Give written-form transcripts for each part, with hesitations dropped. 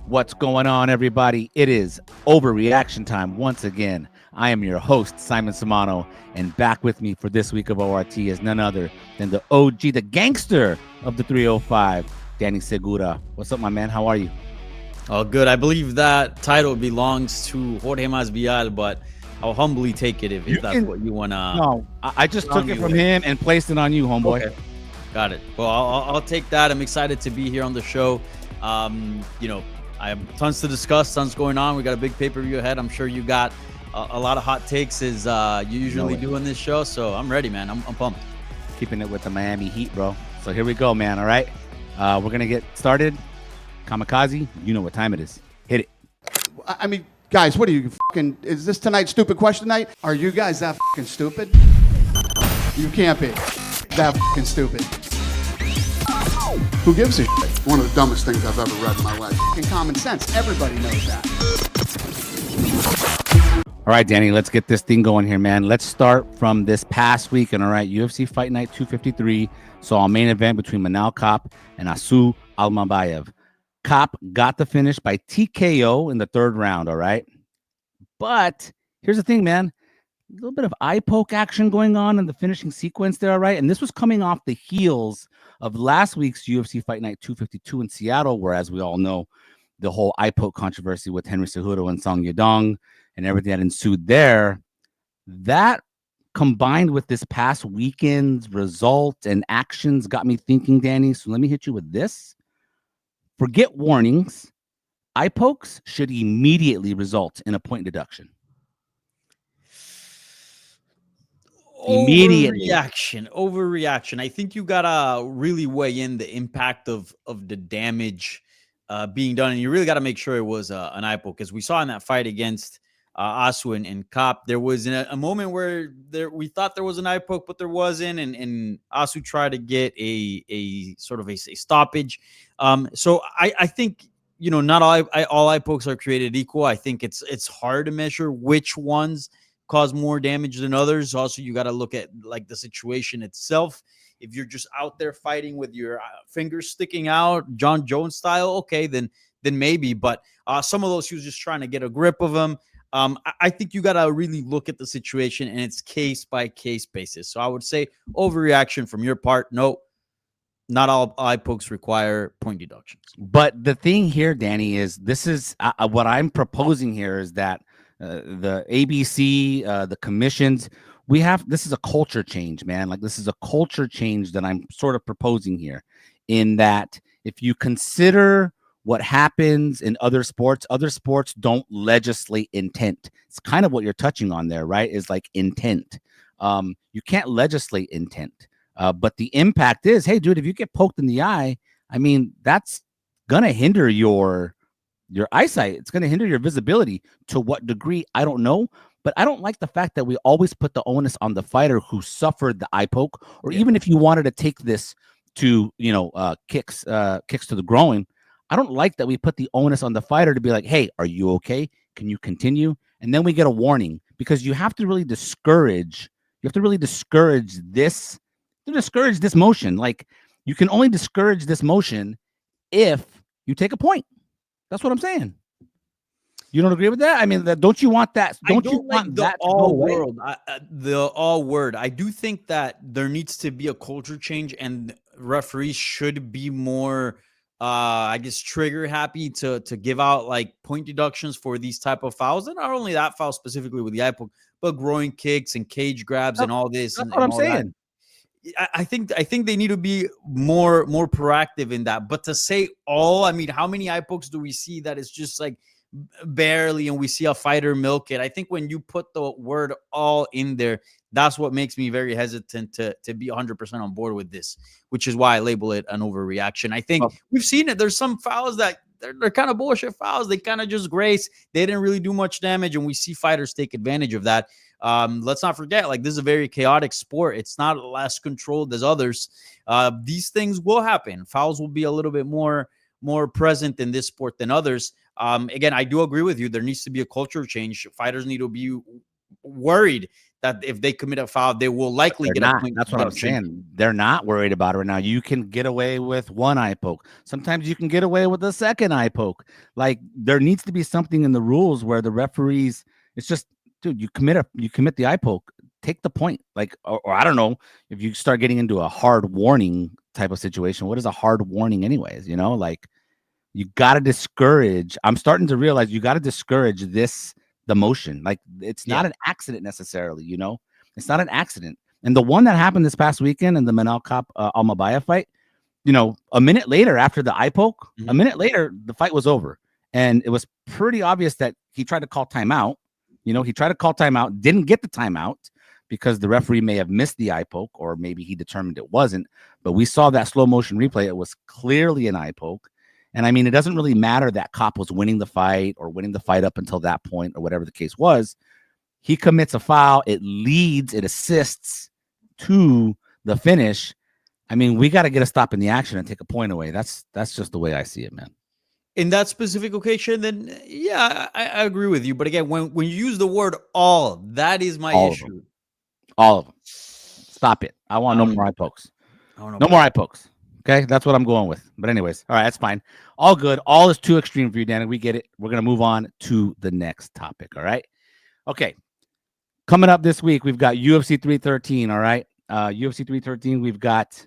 What's going on, everybody? It is overreaction time once again. I am your host, Simon Samano, and back with me for this week of ORT is none other than the OG, the gangster of the 305, Danny Segura. What's up, my man? How are you? Oh, good. I believe that title belongs to Jorge Masvidal, but I'll humbly take it if that's what you want to. No, I just took it from him and placed it on you, homeboy. Okay, got it. Well, I'll take that. I'm excited to be here on the show. I have tons to discuss, tons going on. We got a big pay-per-view ahead. I'm sure you got a lot of hot takes as you usually do in this show. So I'm ready, man. I'm pumped. Keeping it with the Miami Heat, bro. So here we go, man. All right. We're going to get started. Kamikaze, you know what time it is. Hit it. I mean, guys, what are you fucking? Is this tonight's stupid question night? Are you guys that fucking stupid? You can't be that fucking stupid. Who gives a shit? One of the dumbest things I've ever read in my life. Fucking common sense. Everybody knows that. All right, Danny, let's get this thing going here, man. Let's start from this past weekend. All right, UFC Fight Night 253 saw a main event between Manal Kape and Asu Almabayev. Kape got the finish by TKO in the third round, all right? But here's the thing, man. A little bit of eye poke action going on in the finishing sequence there, all right? And this was coming off the heels of last week's UFC Fight Night 252 in Seattle, where, as we all know, the whole eye poke controversy with Henry Cejudo and Song Yadong and everything that ensued there. That combined with this past weekend's result and actions got me thinking, Danny. So let me hit you with this. Forget warnings. Eye pokes should immediately result in a point deduction. Overreaction. I think you gotta really weigh in the impact of the damage being done, and you really got to make sure it was an eye poke, because we saw in that fight against Asu and Kape, there was a moment where we thought there was an eye poke, but there wasn't, and Asu tried to get a sort of a stoppage. So I think, not all eye pokes are created equal. I think it's hard to measure which ones cause more damage than others. Also, you got to look at like the situation itself. If you're just out there fighting with your fingers sticking out, Jon Jones style, okay, then maybe. But some of those, he was just trying to get a grip of him. I think you got to really look at the situation, and it's case by case basis. So I would say overreaction from your part. No, not all eye pokes require point deductions. But the thing here, Danny, is this is what I'm proposing here is that the ABC, the commissions, this is a culture change, man. Like, this is a culture change that I'm sort of proposing here, in that if you consider what happens in other sports don't legislate intent. It's kind of what you're touching on there, right? Is like intent. You can't legislate intent. But the impact is, hey, dude, if you get poked in the eye, I mean, that's gonna hinder your eyesight. It's gonna hinder your visibility. To what degree, I don't know. But I don't like the fact that we always put the onus on the fighter who suffered the eye poke, or even if you wanted to take this to, kicks to the groin. I don't like that we put the onus on the fighter to be like, hey, are you okay? Can you continue? And then we get a warning, because you have to really discourage this. To discourage this motion. Like, you can only discourage this motion if you take a point. That's what I'm saying. You don't agree with that? I mean, don't you want that? Don't you want that to go away? The all word. I do think that there needs to be a culture change, and referees should be more, I guess, trigger happy to give out like point deductions for these type of fouls. And not only that foul specifically with the eye poke, but groin kicks and cage grabs and all this. That's what I'm saying. I think they need to be more proactive in that. But to say all, I mean, how many eye pokes do we see that is just like barely, and we see a fighter milk it? I think when you put the word all in there, that's what makes me very hesitant to be 100% on board with this, which is why I label it an overreaction. I think we've seen it. There's some fouls that they're kind of bullshit fouls. They kind of just grace. They didn't really do much damage, and we see fighters take advantage of that. Let's not forget, like, this is a very chaotic sport. It's not less controlled as others. These things will happen. Fouls will be a little bit more present in this sport than others. Again, I do agree with you. There needs to be a culture change. Fighters need to be worried that if they commit a foul, they will likely They're get not. a point That's what I'm deduction. saying. They're not worried about it right now. You can get away with one eye poke. Sometimes you can get away with a second eye poke. Like there needs to be something in the rules where the referees. It's just, dude, you commit the eye poke, take the point. Like, or I don't know if you start getting into a hard warning type of situation. What is a hard warning, anyways? You know, like you got to discourage. I'm starting to realize you got to discourage the motion. Like it's not an accident necessarily. You know, it's not an accident. And the one that happened this past weekend in the Manal Cop Almabaya fight, you know, a minute later after the eye poke, a minute later, the fight was over. And it was pretty obvious that he tried to call timeout. You know, he tried to call timeout, didn't get the timeout because the referee may have missed the eye poke or maybe he determined it wasn't. But we saw that slow motion replay. It was clearly an eye poke. And I mean, it doesn't really matter that Cop was winning the fight or winning the fight up until that point or whatever the case was. He commits a foul. It leads, it assists to the finish. I mean, we got to get a stop in the action and take a point away. That's just the way I see it, man. In that specific occasion, then yeah, I agree with you. But again, when you use the word all, that is my issue. All of them. Stop it. I want no more eye pokes. No more eye pokes. Okay, that's what I'm going with. But anyways, all right, that's fine. All good. All is too extreme for you, Danny. We get it. We're going to move on to the next topic, all right? Okay. Coming up this week, we've got UFC 313, all right? UFC 313, we've got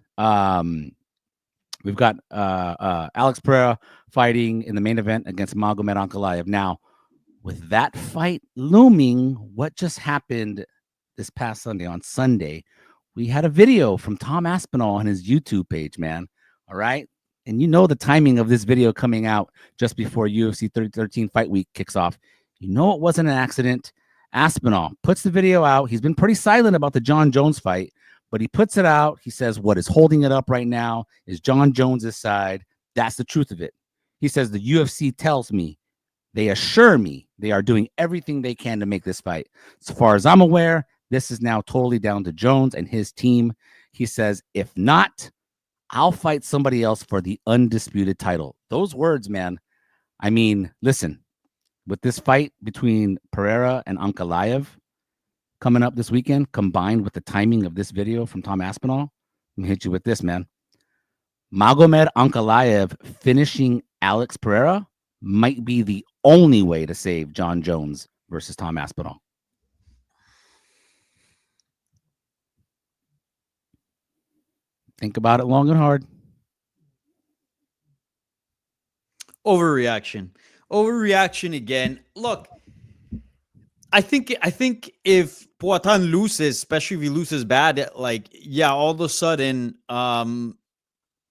Alex Pereira fighting in the main event against Magomed Ankalaev. Now, with that fight looming, what just happened this past Sunday? On Sunday, we had a video from Tom Aspinall on his YouTube page, man. All right. And you know the timing of this video coming out just before UFC 313 fight week kicks off. You know it wasn't an accident. Aspinall puts the video out. He's been pretty silent about the Jon Jones fight, but he puts it out. He says what is holding it up right now is Jon Jones' side. That's the truth of it. He says the UFC tells me, they assure me they are doing everything they can to make this fight. As far as I'm aware, this is now totally down to Jones and his team. He says, if not, I'll fight somebody else for the undisputed title. Those words, man. I mean, listen, with this fight between Pereira and Ankalaev coming up this weekend, combined with the timing of this video from Tom Aspinall, let me hit you with this, man. Magomed Ankalaev finishing Alex Pereira might be the only way to save Jon Jones versus Tom Aspinall. Think about it long and hard. Overreaction again. Look, I think if Poatan loses, especially if he loses bad, like, yeah, all of a sudden,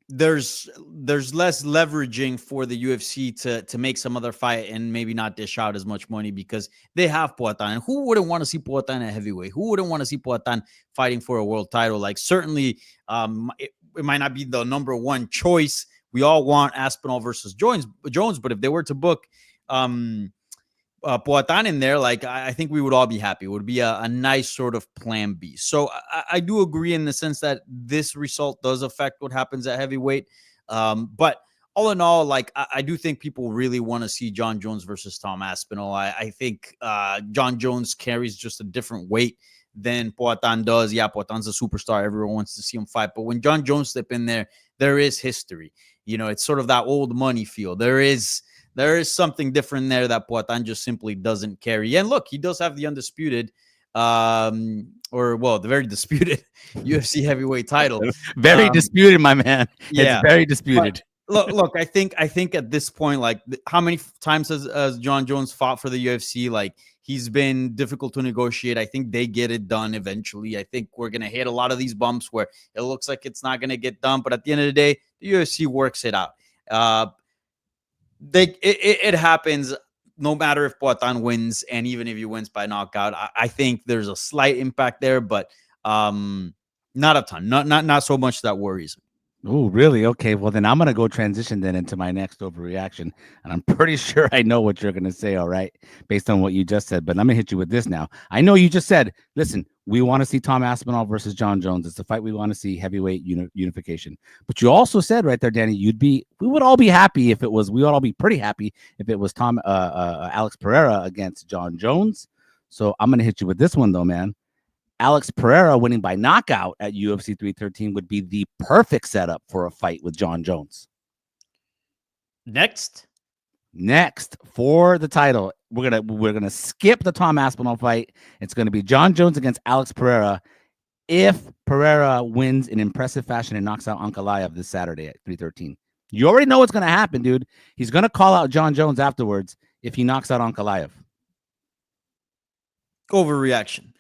there's less leveraging for the UFC to make some other fight and maybe not dish out as much money because they have Poatan. And who wouldn't want to see Poatan at heavyweight? Who wouldn't want to see Poatan fighting for a world title? Like, certainly, it might not be the number one choice. We all want Aspinall versus Jones, but if they were to book Poatan in there, like, I think we would all be happy. It would be a nice sort of plan B. So I do agree in the sense that this result does affect what happens at heavyweight. But all in all, like, I do think people really want to see Jon Jones versus Tom Aspinall. I think Jon Jones carries just a different weight than Poatan does. Yeah, Poatan's a superstar. Everyone wants to see him fight. But when Jon Jones step in there, there is history. You know, it's sort of that old money feel. There is something different there that Poatan just simply doesn't carry. And look, he does have the undisputed, the very disputed UFC heavyweight title. Very disputed, my man. Yeah, it's very disputed. Look, I think at this point, like, how many times has Jon Jones fought for the UFC? Like, he's been difficult to negotiate. I think they get it done eventually. I think we're gonna hit a lot of these bumps where it looks like it's not gonna get done, but at the end of the day, the UFC works it out. It happens no matter if Poatan wins, and even if he wins by knockout. I think there's a slight impact there, but not a ton, not so much that worries me. Oh, really? Okay. Well, then I'm going to go transition then into my next overreaction. And I'm pretty sure I know what you're going to say, all right, based on what you just said. But I'm going to hit you with this now. I know you just said, listen, we want to see Tom Aspinall versus Jon Jones. It's the fight we want to see, heavyweight unification. But you also said right there, Danny, we would all be happy if it was, we would all be pretty happy if it was Alex Pereira against Jon Jones. So I'm going to hit you with this one, though, man. Alex Pereira winning by knockout at UFC 313 would be the perfect setup for a fight with Jon Jones. Next For the title, we're gonna skip the Tom Aspinall fight. It's gonna be Jon Jones against Alex Pereira. If Pereira wins in impressive fashion and knocks out Ankalaev this Saturday at 313, you already know what's gonna happen, dude. He's gonna call out Jon Jones afterwards if he knocks out Ankalaev. Overreaction.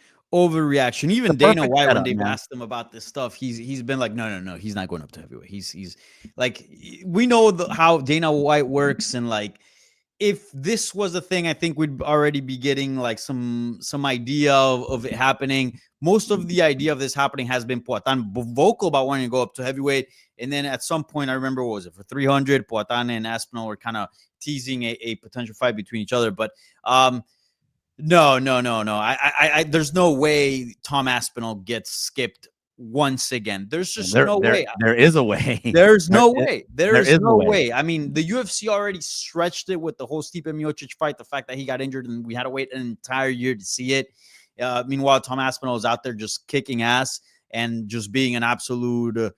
Even Dana White, when they've asked him about this stuff, he's been like, no, he's not going up to heavyweight. He's like, we know how Dana White works, and like, if this was a thing, I think we'd already be getting like some idea of it happening. Most of the idea of this happening has been Poatan vocal about wanting to go up to heavyweight, and then at some point, I remember, what was it, for 300, Poatan and Aspinall were kind of teasing a potential fight between each other, but no. I there's no way Tom Aspinall gets skipped once again. There's just no way. There is a way. There's no way. There's no way. I mean, the UFC already stretched it with the whole Stipe Miocic fight, the fact that he got injured and we had to wait an entire year to see it. Meanwhile, Tom Aspinall is out there just kicking ass and just being an absolute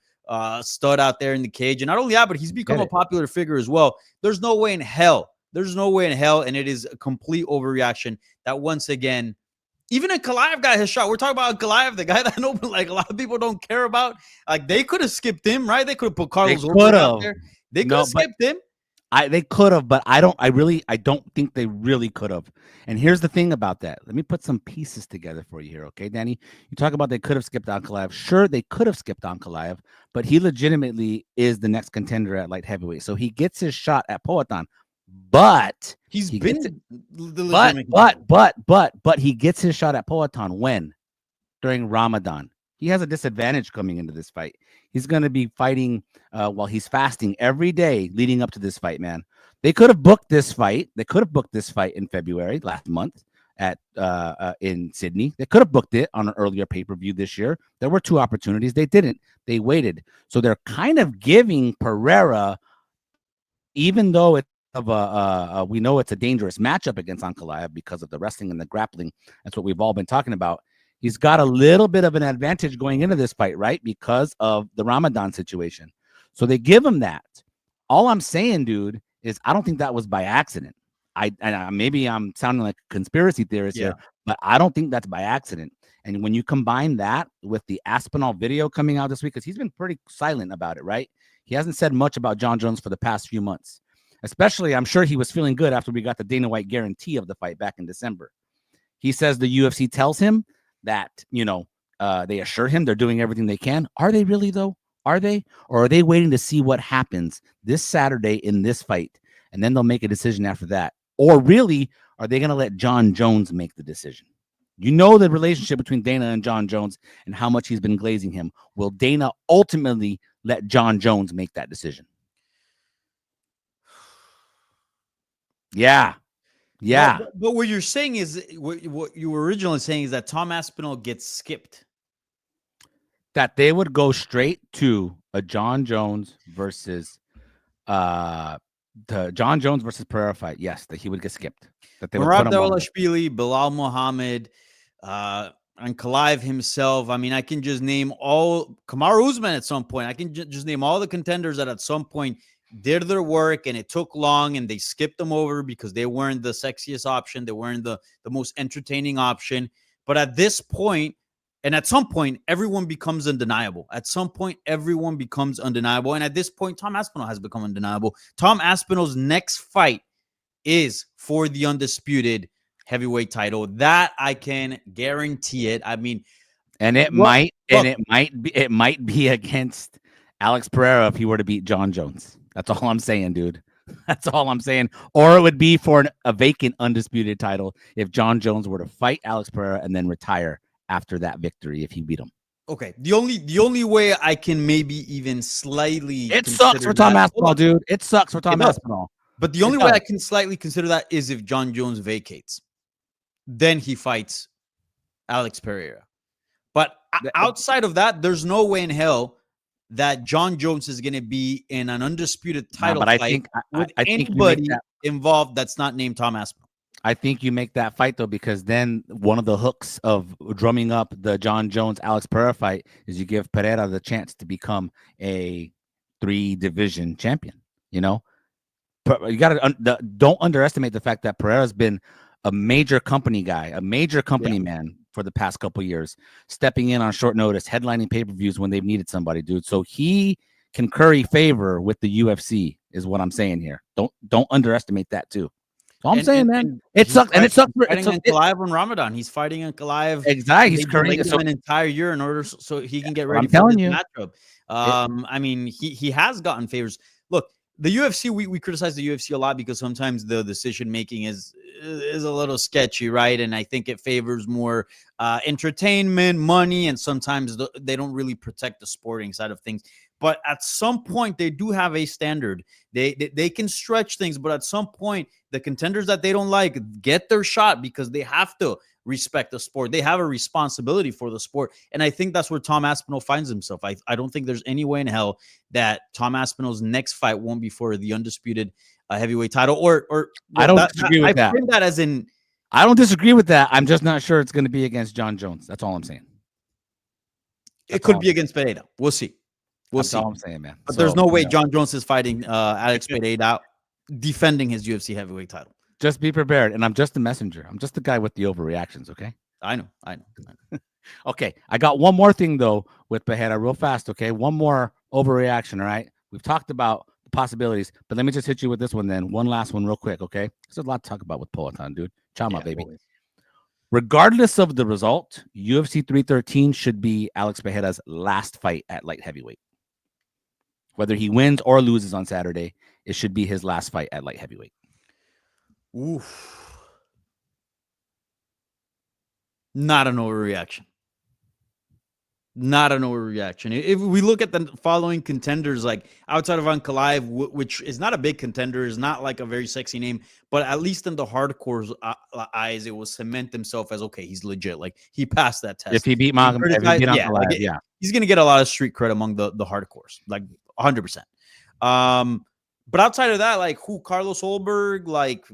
stud out there in the cage. And not only that, but he's become a popular figure as well. There's no way in hell, and it is a complete overreaction that once again, even Ankalaev got his shot. We're talking about Ankalaev, the guy that like a lot of people don't care about. Like, they could have skipped him, right? They could have put Carlos Ultra out there. They could have skipped him. They could have, but I don't think they really could have. And here's the thing about that. Let me put some pieces together for you here, okay, Danny? You talk about they could have skipped Ankalaev. Sure, they could have skipped Ankalaev, but he legitimately is the next contender at light heavyweight. So he gets his shot at Poatan. But he gets his shot at Poatan when? During Ramadan. He has a disadvantage coming into this fight. He's going to be fighting while he's fasting every day leading up to this fight, man. They could have booked this fight. They could have booked this fight in February last month at in Sydney. They could have booked it on an earlier pay-per-view this year. There were two opportunities. They didn't. They waited. So they're kind of giving Pereira, even though it's we know it's a dangerous matchup against Ankalaev because of the wrestling and the grappling. That's what we've all been talking about. He's got a little bit of an advantage going into this fight, right? Because of the Ramadan situation. So they give him that. All I'm saying, dude, is I don't think that was by accident. Maybe I'm sounding like a conspiracy theorist here, but I don't think that's by accident. And when you combine that with the Aspinall video coming out this week, because he's been pretty silent about it, right? He hasn't said much about Jon Jones for the past few months. Especially, I'm sure he was feeling good after we got the Dana White guarantee of the fight back in December. He says the UFC tells him that, they assure him they're doing everything they can. Are they really, though? Are they? Or are they waiting to see what happens this Saturday in this fight? And then they'll make a decision after that. Or really, are they going to let Jon Jones make the decision? You know the relationship between Dana and Jon Jones and how much he's been glazing him. Will Dana ultimately let Jon Jones make that decision? Yeah. But what you're saying is, what you were originally saying is that Tom Aspinall gets skipped. That they would go straight to a Jon Jones versus Pereira fight. Yes, that he would get skipped. That they would put him on. Dvalishvili, Bilal Muhammad, Ankalaev himself. I mean, I can just name all Kamaru Usman at some point. I can just name all the contenders that at some point did their work and it took long and they skipped them over because they weren't the sexiest option. They weren't the most entertaining option. But at this point, and at some point, everyone becomes undeniable. At some point, everyone becomes undeniable. And at this point, Tom Aspinall has become undeniable. Tom Aspinall's next fight is for the undisputed heavyweight title. That I can guarantee it. I mean, it might be against Alex Pereira if he were to beat Jon Jones. That's all I'm saying, dude. That's all I'm saying. Or it would be for a vacant undisputed title if Jon Jones were to fight Alex Pereira and then retire after that victory if he beat him. Okay. The only way I can maybe even slightly sucks for Tom Aspinall, dude. It sucks for Tom Aspinall. But the only way I can slightly consider that is if Jon Jones vacates. Then he fights Alex Pereira. But outside of that, there's no way in hell that Jon Jones is going to be in an undisputed title fight with anybody involved that's not named Tom Aspinall. I think you make that fight though, because then one of the hooks of drumming up the Jon Jones Alex Pereira fight is you give Pereira the chance to become a 3-division champion. You know, you got to don't underestimate the fact that Pereira's been a major company guy, a major company man for the past couple of years, stepping in on short notice, headlining pay-per-views when they've needed somebody, dude. So he can curry favor with the UFC, is what I'm saying here. Don't underestimate that too. So I'm saying, man, it sucks, and it sucks. Fighting Ankalaev on Ramadan. He's fighting Ankalaev. Exactly, he's currying him an entire year in order so he can get ready I'm for telling this you. matchup. I mean, he has gotten favors. Look, the UFC, we criticize the UFC a lot because sometimes the decision making is a little sketchy, right? And I think it favors more entertainment, money, and sometimes they don't really protect the sporting side of things. But at some point, they do have a standard. They can stretch things, but at some point, the contenders that they don't like get their shot because they have to respect the sport. They have a responsibility for the sport. And I think that's where Tom Aspinall finds himself. I don't think there's any way in hell that Tom Aspinall's next fight won't be for the undisputed heavyweight title. Or I don't disagree with that. I frame that as in, I don't disagree with that. I'm just not sure it's going to be against Jon Jones. That's all I'm saying. It could be against Pereira. We'll see. That's all I'm saying, man. But there's no way Jon Jones is fighting Alex Pereira, defending his UFC heavyweight title. Just be prepared. And I'm just the messenger. I'm just the guy with the overreactions, okay? I know. Okay, I got one more thing, though, with Pereira real fast, okay? One more overreaction, all right? We've talked about the possibilities, but let me just hit you with this one then. One last one real quick, okay? There's a lot to talk about with Poatan, dude. Chama, baby. Always. Regardless of the result, UFC 313 should be Alex Pereira's last fight at light heavyweight. Whether he wins or loses on Saturday, it should be his last fight at light heavyweight. Oof. Not an overreaction. Not an overreaction. If we look at the following contenders, like outside of Ankalaev, which is not a big contender, is not like a very sexy name, but at least in the hardcore eyes, it will cement himself as, okay, he's legit. Like he passed that test. If he beat Magomed, Ankalaev, he's going to get a lot of street cred among the hardcores, like 100%. But outside of that, like who, Carlos Olberg, like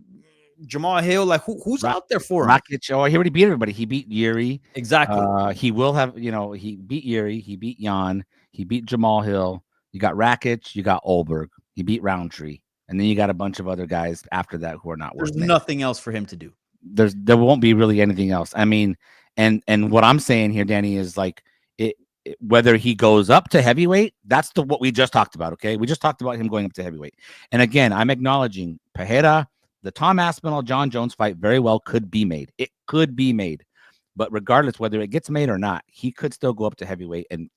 Jamal Hill, like who's out there for him? Rakic. Oh, he already beat everybody. He beat Yuri. Exactly. He will have, he beat Yuri. He beat Jan. He beat Jamal Hill. You got Rakic. You got Olberg. He beat Roundtree. And then you got a bunch of other guys after that who are not worth it. There's nothing else for him to do. There won't be really anything else. I mean, and what I'm saying here, Danny, is like whether he goes up to heavyweight, that's what we just talked about, okay? We just talked about him going up to heavyweight. And again, I'm acknowledging Pereira, the Tom Aspinall, Jon Jones fight very well could be made. It could be made. But regardless whether it gets made or not, he could still go up to heavyweight and,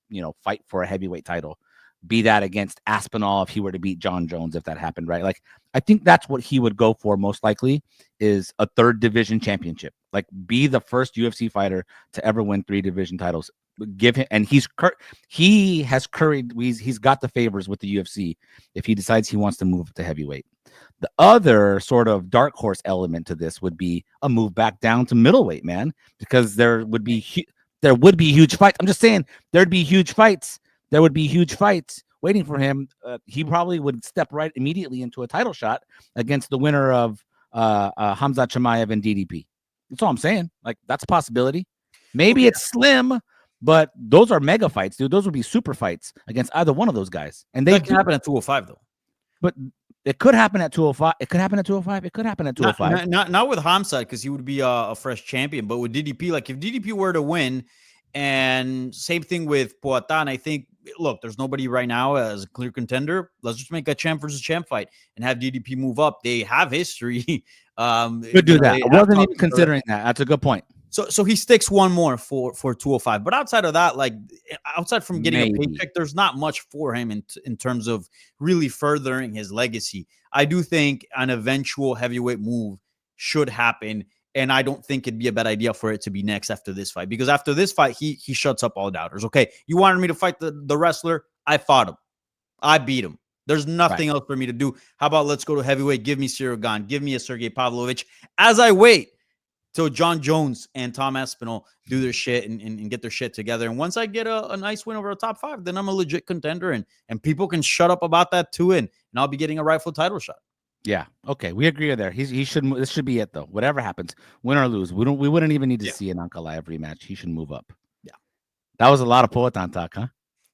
fight for a heavyweight title. Be that against Aspinall if he were to beat Jon Jones, if that happened, right? Like, I think that's what he would go for most likely, is a 3rd division championship. Like, be the first UFC fighter to ever win 3 division titles. Give him, and he has curried. He's got the favors with the UFC if he decides he wants to move to heavyweight. The other sort of dark horse element to this would be a move back down to middleweight, man, because there would be huge fights. I'm just saying there'd be huge fights. There would be huge fights waiting for him. He probably would step right immediately into a title shot against the winner of Hamzat Chimaev and DDP. That's all I'm saying. Like, that's a possibility. Maybe it's slim, but those are mega fights, dude. Those would be super fights against either one of those guys. And that can happen at 205, though. But it could happen at 205. It could happen at 205. It could happen at 205. Not with Hamzat, because he would be a fresh champion. But with DDP, like if DDP were to win, and same thing with Poatan, I think, look, there's nobody right now as a clear contender. Let's just make a champ versus champ fight and have DDP move up. They have history. Could do that. I wasn't even considering that. That's a good point. So he sticks one more for 205. But outside of that, like outside from getting a paycheck, there's not much for him in terms of really furthering his legacy. I do think an eventual heavyweight move should happen. And I don't think it'd be a bad idea for it to be next after this fight, because after this fight, he shuts up all doubters. Okay, you wanted me to fight the wrestler. I fought him. I beat him. There's nothing else for me to do. How about let's go to heavyweight? Give me Cyril Gane. Give me a Sergey Pavlovich as I wait till Jon Jones and Tom Aspinall do their shit and get their shit together. And once I get a nice win over a top 5, then I'm a legit contender, and people can shut up about that too, and I'll be getting a rightful title shot. Yeah. Okay. We agree there. He should. This should be it though. Whatever happens, win or lose, we wouldn't even need to see an Ankalaev rematch. He should move up. Yeah. That was a lot of Poatan talk, huh?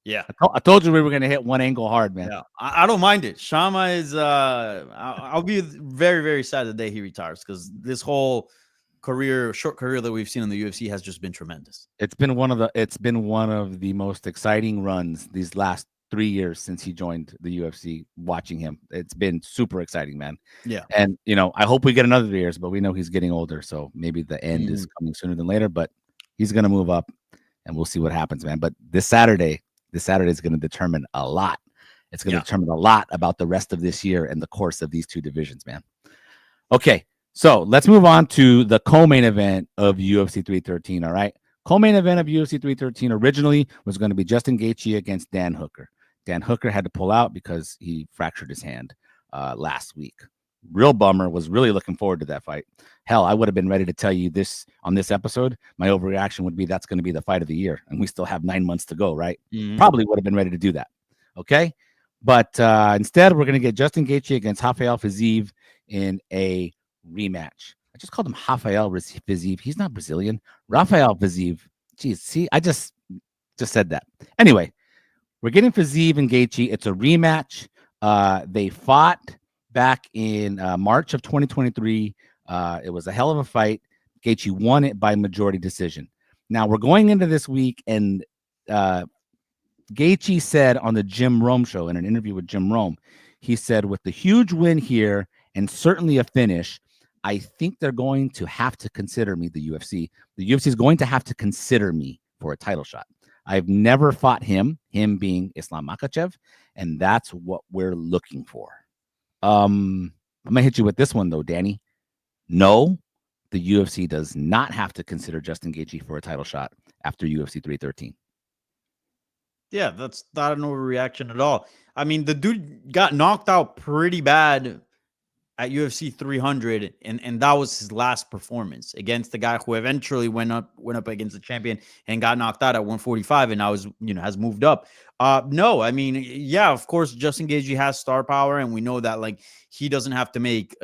Yeah. I told you we were gonna hit one angle hard, man. Yeah. I don't mind it. Shama is I'll be very, very sad the day he retires, because this whole short career that we've seen in the UFC has just been tremendous. It's been one of the most exciting runs these last 3 years since he joined the UFC. Watching him, it's been super exciting, man. Yeah. And I hope we get another 3 years, but we know he's getting older, so maybe the end is coming sooner than later. But he's gonna move up, and we'll see what happens, man. But this Saturday is going to determine a lot. It's going to determine a lot about the rest of this year and the course of these two divisions, man. Okay, so let's move on to the co-main event of UFC 313. All right, co-main event of UFC 313 originally was going to be Justin Gaethje against Dan Hooker. Dan Hooker had to pull out because he fractured his hand last week. Real bummer. Was really looking forward to that fight. Hell, I would have been ready to tell you this on this episode. My overreaction would be that's going to be the fight of the year, and we still have 9 months to go, right? Probably would have been ready to do that. Okay, but instead we're going to get Justin Gaethje against Rafael Fiziev in a rematch. I just called him Rafael Fiziev. He's not Brazilian. Rafael Fiziev. Geez, see, I just said that. Anyway, we're getting Fiziev and Gaethje. It's a rematch. They fought back in March of 2023. It was a hell of a fight. Gaethje won it by majority decision. Now we're going into this week, and Gaethje said on the Jim Rome show, in an interview with Jim Rome, he said, with the huge win here and certainly a finish, I think they're going to have to consider me, the UFC. The UFC is going to have to consider me for a title shot. I've never fought him being Islam Makhachev, and that's what we're looking for. I'm gonna hit you with this one though, Danny. No, the UFC does not have to consider Justin Gaethje for a title shot after UFC 313. Yeah, that's not an overreaction at all. I mean, the dude got knocked out pretty bad at UFC 300, and that was his last performance against the guy who eventually went up against the champion and got knocked out at 145, and now has moved up. No, I mean, yeah, of course, Justin Gaethje has star power, and we know that like he doesn't have to make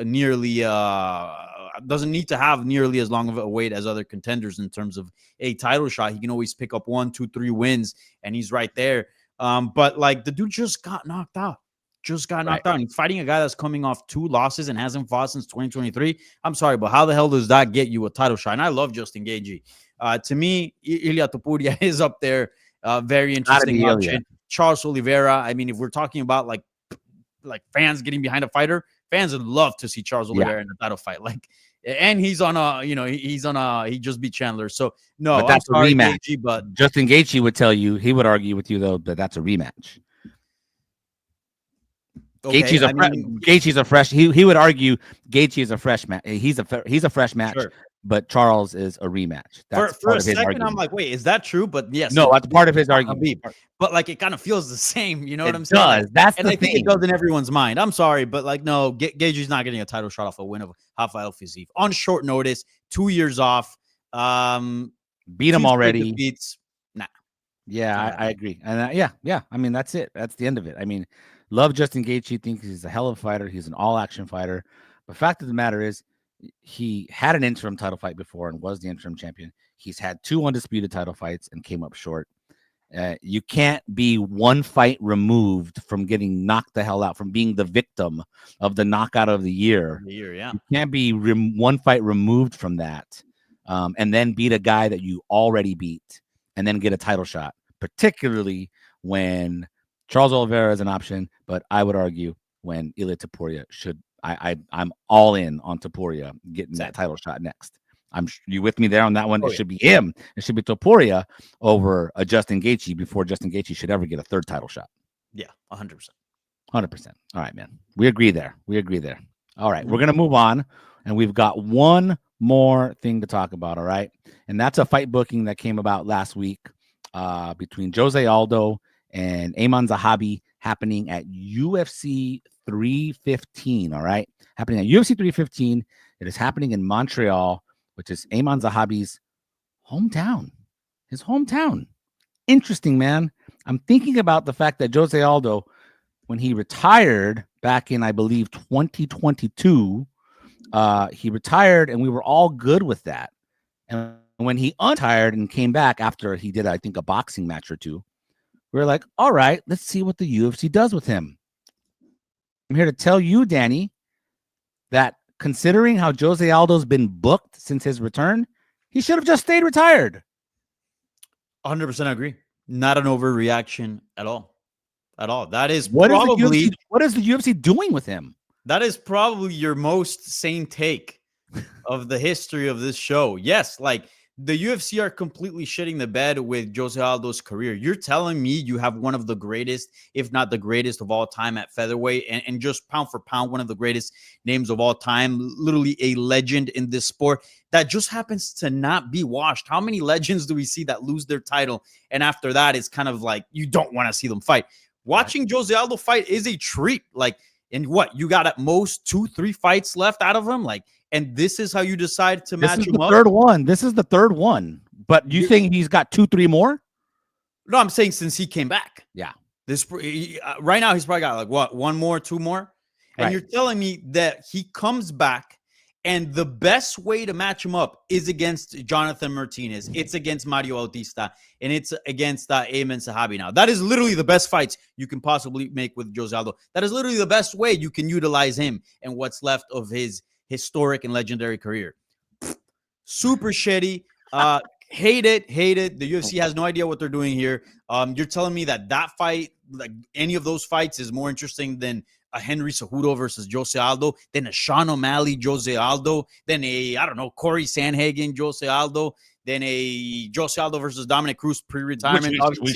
doesn't need to have nearly as long of a wait as other contenders in terms of a title shot. He can always pick up 1, 2, 3 wins, and he's right there. But like the dude just got knocked out. Knocked out. And fighting a guy that's coming off 2 losses and hasn't fought since 2023. I'm sorry, but how the hell does that get you a title shot? And I love Justin Gaethje. To me, Ilia Topuria is up there. Very interesting option. Charles Oliveira. I mean, if we're talking about like fans getting behind a fighter, fans would love to see Charles Oliveira in a title fight. Like, and he's on a, he just beat Chandler. So no, but that's a rematch. Gaethje, but Justin Gaethje would tell you, he would argue with you though, that that's a rematch. Okay, Gaethje's a fresh. He would argue Gaethje is a fresh match. He's a fresh match, sure. But Charles is a rematch. That's for a second, I'm like, wait, is that true? But yes, no, that's part of his argument. But like, it kind of feels the same. You know what I'm saying? Does. That's and the I think thing. it does in everyone's mind. I'm sorry, but like, no, Gaethje's not getting a title shot off a win of Rafael Fiziev on short notice. 2 years off. Beat him already. Beats. Nah. Yeah, I agree. And yeah. I mean, that's it. That's the end of it. I mean, love Justin Gaethje. Thinks he's a hell of a fighter. He's an all-action fighter. But fact of the matter is, he had an interim title fight before and was the interim champion. He's had 2 undisputed title fights and came up short. You can't be 1 fight removed from getting knocked the hell out, from being the victim of the knockout of the year. Yeah. You can't be 1 fight removed from that, and then beat a guy that you already beat and then get a title shot, particularly when Charles Oliveira is an option, but I would argue when Ilia Topuria should. I'm all in on Topuria getting that title shot next. You with me there on that one? It should be him. It should be Topuria over a Justin Gaethje before Justin Gaethje should ever get a 3rd title shot. Yeah, 100%. 100%. All right, man. We agree there. All right, we're gonna move on, and we've got one more thing to talk about. All right, and that's a fight booking that came about last week between Jose Aldo and Ayman Zahabi, happening at UFC 315. All right, happening at UFC 315. It is happening in Montreal, which is Ayman Zahabi's hometown. His hometown. Interesting, man. I'm thinking about the fact that Jose Aldo when he retired back in, I believe, 2022, he retired and we were all good with that. And when he untired and came back after he did, I think, a boxing match or two, we were like, all right, let's see what the UFC does with him. I'm here to tell you, Danny, that considering how Jose Aldo's been booked since his return, he should have just stayed retired. 100% agree. Not an overreaction at all. At all. That is what probably is the UFC doing with him? That is probably your most sane take of the history of this show. Yes, like the UFC are completely shitting the bed with Jose Aldo's career. You're telling me you have one of the greatest, if not the greatest of all time at featherweight, and just pound for pound, one of the greatest names of all time, literally a legend in this sport that just happens to not be washed. How many legends do we see that lose their title? And after that, it's kind of like you don't want to see them fight. Watching Jose Aldo fight is a treat. Like, and what, you got at most 2-3 fights left out of him? Like, and this is how you decide to match him up? Third one. This is the third one. But you think he's got 2-3 more? No, I'm saying since he came back. Yeah. Right now, he's probably got like what, 1 more, 2 more? And right. You're telling me that he comes back and the best way to match him up is against Jonathan Martinez. It's against Mario Bautista, and it's against Ayman Sahabi now. That is literally the best fights you can possibly make with Jose Aldo. That is literally the best way you can utilize him and what's left of his historic and legendary career. Super shitty. Hate it. The UFC has no idea what they're doing here. You're telling me that fight, like any of those fights, is more interesting than a Henry Cejudo versus Jose Aldo, then a Sean O'Malley Jose Aldo, then a, I don't know, Corey Sandhagen Jose Aldo, then a Jose Aldo versus Dominic Cruz pre-retirement. We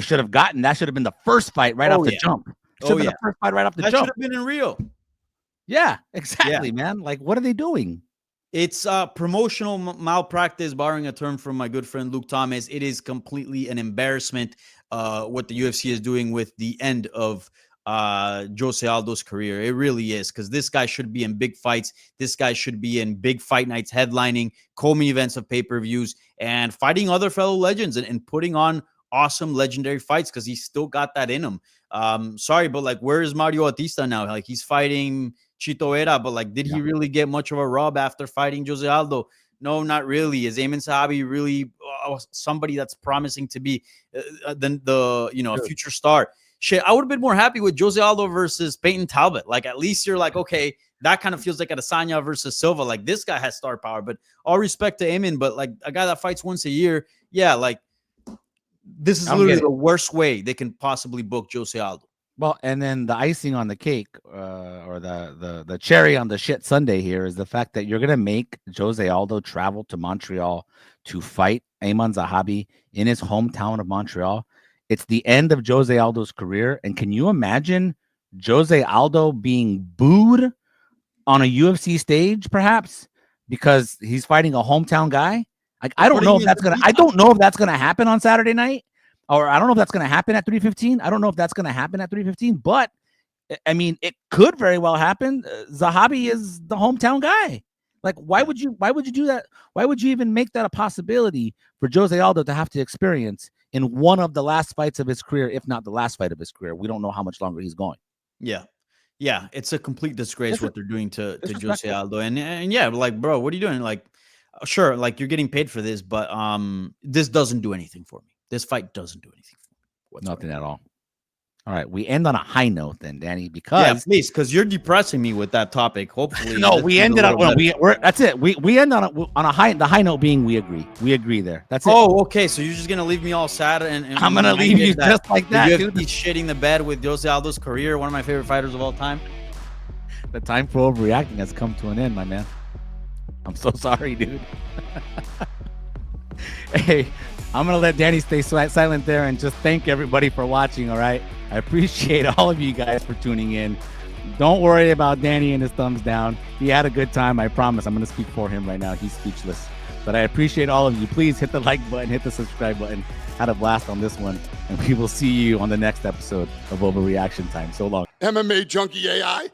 should have gotten that. Should have been the first fight right off the jump. Should have been the first fight right off the jump. That should have been in Rio. Yeah, exactly, man. Like, what are they doing? It's promotional malpractice, borrowing a term from my good friend Luke Thomas. It is completely an embarrassment what the UFC is doing with the end of Jose Aldo's career. It really is, because this guy should be in big fights. This guy should be in big fight nights, headlining co-main events of pay-per-views and fighting other fellow legends and putting on awesome legendary fights, because he's still got that in him. Sorry, but like, where is Mario Bautista now? Like, he's fighting Chito Vera, but like, did he really get much of a rub after fighting Jose Aldo? No, not really. Is Ayman Sahabi really somebody that's promising to be a future star? Shit, I would have been more happy with Jose Aldo versus Peyton Talbot. Like, at least you're like, okay, that kind of feels like Adesanya versus Silva. Like, this guy has star power. But all respect to Ayman, but like a guy that fights once a year, yeah, like this is literally the worst way they can possibly book Jose Aldo. Well, and then the icing on the cake, or the cherry on the shit sundae here, is the fact that you're gonna make Jose Aldo travel to Montreal to fight Ayman Sahabi in his hometown of Montreal. It's the end of Jose Aldo's career, and can you imagine Jose Aldo being booed on a UFC stage, perhaps because he's fighting a hometown guy? Like, I don't know if that's gonna happen on Saturday night. Or I don't know if that's going to happen at 315. I don't know if that's going to happen at 315, but I mean, it could very well happen. Zahabi is the hometown guy. Like, why would you do that? Why would you even make that a possibility for Jose Aldo to have to experience in one of the last fights of his career, if not the last fight of his career? We don't know how much longer he's going. Yeah. Yeah. It's a complete disgrace what they're doing to Jose Aldo. And yeah, like, bro, what are you doing? Like, sure, like, you're getting paid for this, but this doesn't do anything for me. This fight doesn't do anything for me whatsoever. Nothing at all. All right, we end on a high note then, Danny, because please, because you're depressing me with that topic. Hopefully, no, we ended up. That's it. We end on a high. The high note being we agree. We agree there. That's it. Oh, okay. So you're just gonna leave me all sad, and I'm gonna leave you just like that. You're shitting the bed with Jose Aldo's career, one of my favorite fighters of all time. The time for overreacting has come to an end, my man. I'm so sorry, dude. Hey, I'm going to let Danny stay silent there and just thank everybody for watching, all right? I appreciate all of you guys for tuning in. Don't worry about Danny and his thumbs down. He had a good time, I promise. I'm going to speak for him right now. He's speechless. But I appreciate all of you. Please hit the like button, hit the subscribe button. Had a blast on this one. And we will see you on the next episode of Overreaction Time. So long. MMA Junkie AI.